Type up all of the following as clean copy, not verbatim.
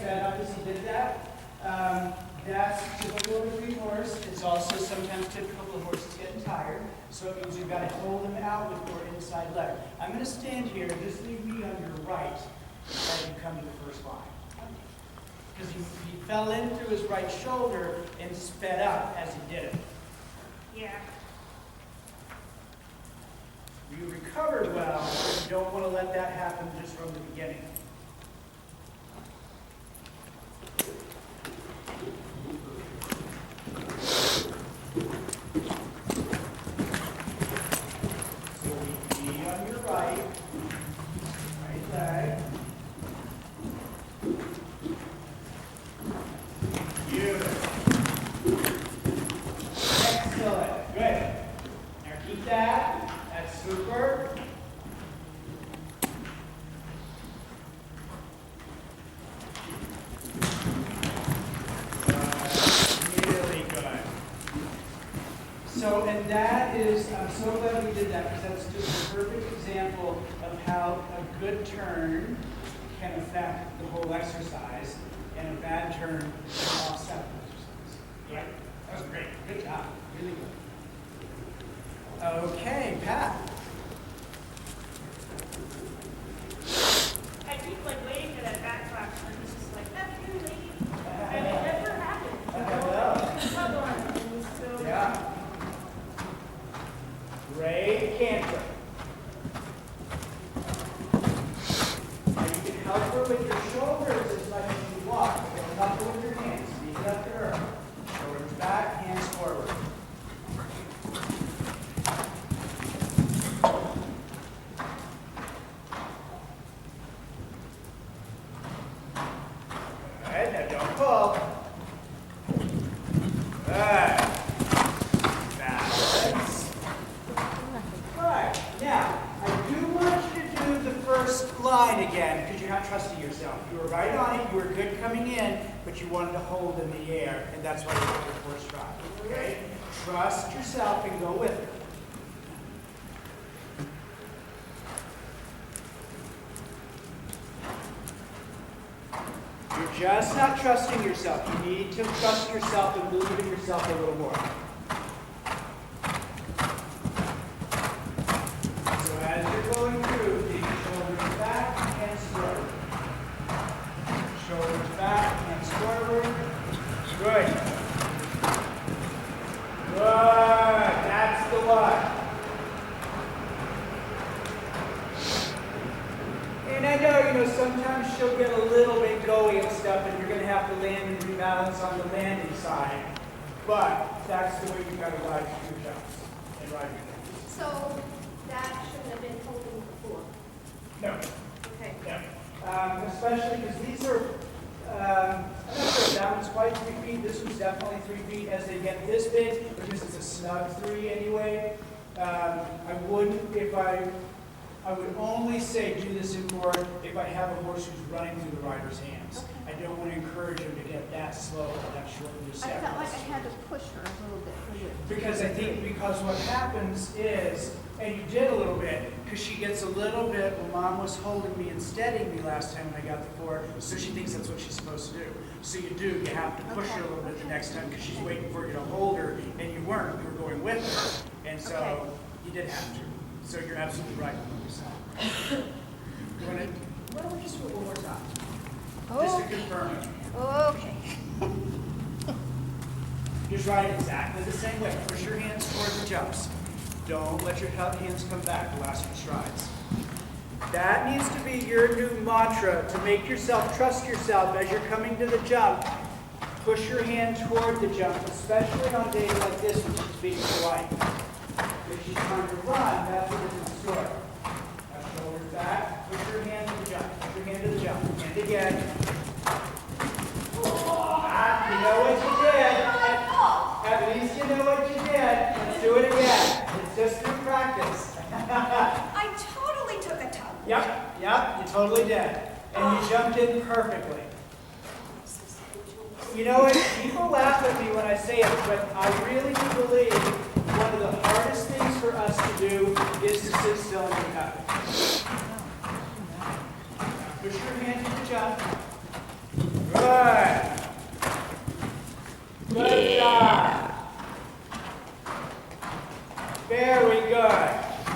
sped up as he did that. That's typical of a Greek horse. It's also sometimes typical of horses getting tired. So it means you've got to hold them out with your inside leg. I'm going to stand here. Just leave me on your right as you come to the first line. Because he fell in through his right shoulder and sped up as he did it. Yeah. You recovered well, but you don't want to let that happen just from the beginning. So be on your right leg. Beautiful. Excellent. Good. Now keep that. That's super. Really good. So, and that is, I'm so glad we did that because that's just a perfect example of how a good turn can affect the whole exercise and a bad turn can offset the exercise. Yeah, that was great. Good job. Really good. Okay, Pat. I keep like waiting for that back clap, and it's just like, that's you, lady. And it never happened. Come on, and so Yeah. Great canter. Now you can help her with your shoulders as much as you want. You can help her with your hands. Leave it up to her. Shoulders back, hands forward. Good. Now don't pull. Good. Balance. Right. Now, I do want you to do the first line again because you're not trusting yourself. You were right on it. You were good coming in, but you wanted to hold in the air, and that's why you got your first try. Okay? Trust yourself and go with it. You're just not trusting yourself. You need to trust yourself and believe in yourself a little more. So as you're going through, take your shoulders back, hands forward. Shoulders back, hands forward. Good. Good. That's the one. And I know, sometimes she'll get a little bit goey and stuff, and you're going to have to land and rebalance on the landing side. But that's the way you got to ride your jumps and ride your jumps. So that shouldn't have been holding before. No. Okay. No. Especially because these are, I'm not sure if that one's quite 3 feet. This one's definitely 3 feet. As they get this big, because it's a snug 3 anyway, I wouldn't, I would only say do this in more if I have a horse who's running through the rider's hands. Okay. I don't want to encourage him to get that slow or that short in the I step. felt like I had to push her a little bit for you. Because what happens is, and you did a little bit, because she gets a little bit, well, Mom was holding me and steadying me last time when I got the 4, so she thinks that's what she's supposed to do. So you have to push her a little bit the next time because she's waiting for you to hold her, and you weren't. You were going with her, and so you did have to. So you're absolutely right with yourself. Why don't we just do it one more time? Just to confirm it. Okay. Just ride it exactly the same way. Push your hands toward the jumps. Don't let your hands come back the last few strides. That needs to be your new mantra to make yourself trust yourself as you're coming to the jump. Push your hand toward the jump, especially on days like this when she's being polite. If she's trying to run, that's a different story. Now shoulders back, push your hand to the jump, push your hand to the jump. And again. You know what you did. At least you know what you did. Let's do it again. It's just through practice. I totally took a tug. Yep, you totally did. And you jumped in perfectly. You know what? People laugh at me when I say it, but I really do believe one of the hardest things for us to do is to sit still and recover. Push your hand to the jump. Good. Good.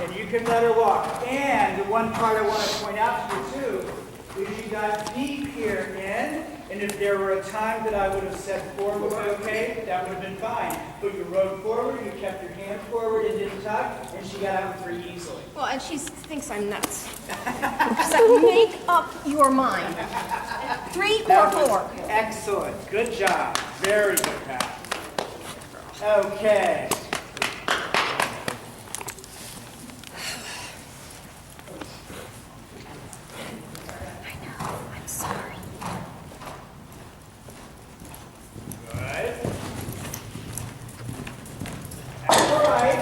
And you can let her walk. And the one part I want to point out to you too is you got deep here in, and if there were a time that I would have said forward would be okay, that would have been fine. But you rode forward, you kept your hand forward and didn't tuck, and she got out pretty easily. Well, and she thinks I'm nuts. So make up your mind. 3 or 4. Excellent. Good job. Very good, Pat. Okay. I'm sorry. Good. That's all right.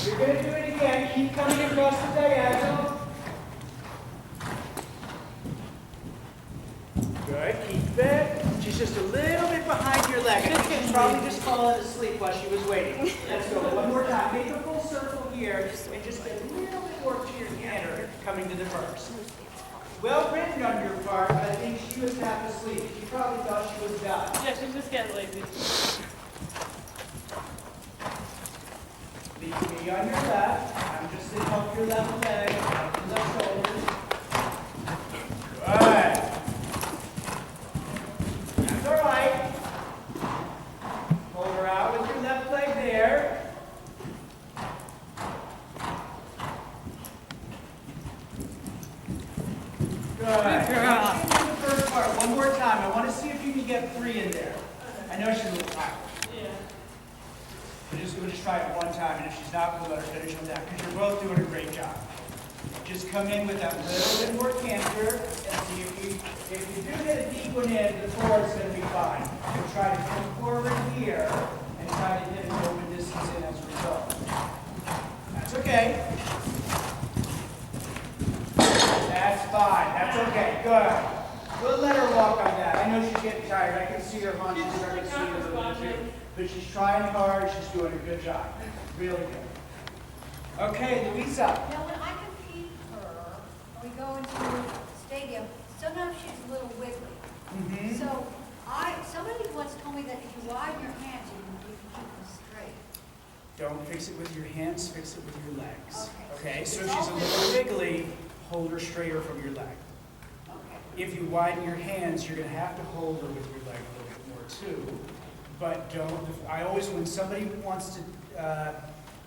You're going to do it again. Keep coming across the diagonal. Good. Keep it. She's just a little bit behind your leg. I think she's probably just fallen asleep while she was waiting. Let's go one more time. Make a full circle here and just get a little bit more to your canter coming to the first. Well written on your part, but I think she was half asleep. She probably thought she was done. Yeah, she's just getting lazy. Leave me on your left. I'm just going to help your left leg, help your left shoulder. Good. That's all right. Hold her out with your left leg there. Good. Now, do the first part one more time. I want to see if you can get 3 in there. I know she's a little tired. Yeah. We'll just try it one time, and if she's not, we'll let her finish on that, because you're both doing a great job. Just come in with that little bit more canter, and see if you do get a deep one in, the 4 is going to be fine. You'll try to come forward here, and try to get an open distance in as a result. That's okay. That's fine. That's okay. Good. We'll let her walk on that. I know she's getting tired. I can see her haunches starting to see her a little bit too. But she's trying hard. She's doing a good job. Really good. Okay, Louisa. Now, when I compete her, we go into the stadium, sometimes she's a little wiggly. Mm-hmm. So somebody once told me that if you widen your hands, you can keep them straight. Don't fix it with your hands. Fix it with your legs. Okay. Okay, so if she's a little wiggly, hold her straighter from your leg. Okay. If you widen your hands, you're going to have to hold her with your leg a little bit more too. But don't, I always, when somebody wants to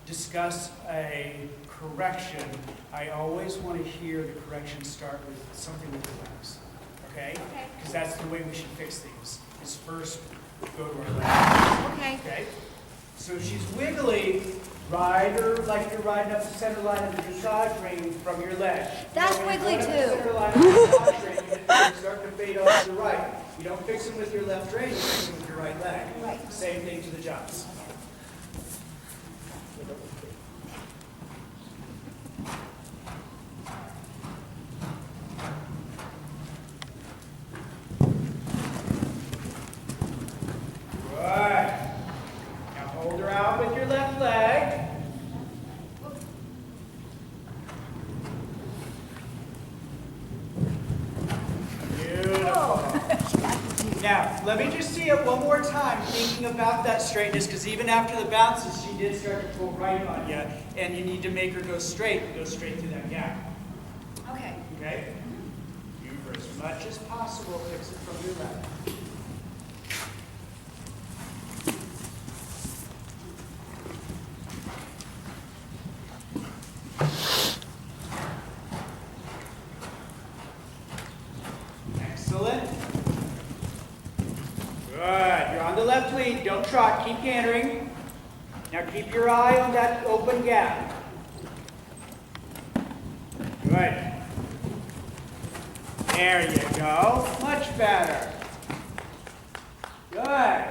discuss a correction, I always want to hear the correction start with something with your legs. Okay? Okay. Because that's the way we should fix things, is first go to our legs. Okay. Okay? So if she's wiggly, ride her like you're riding up the center line of the dressage ring from your leg. That's When you're wiggly going up the too. center line of the dressage ring, you start to fade off to the right. You don't fix them with your left rein, you fix them with your right leg. Right. Same thing to the jumps. Good. Now hold her out with your left leg. Beautiful. Now, let me just see it one more time, thinking about that straightness, because even after the bounces, she did start to pull right on you, and you need to make her go straight through that gap. Okay. Okay? You, for as much as possible, fix it from your left. Excellent. Good. You're on the left lead. Don't trot. Keep cantering. Now keep your eye on that open gap. Good. There you go. Much better. Good.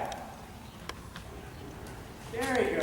There you go.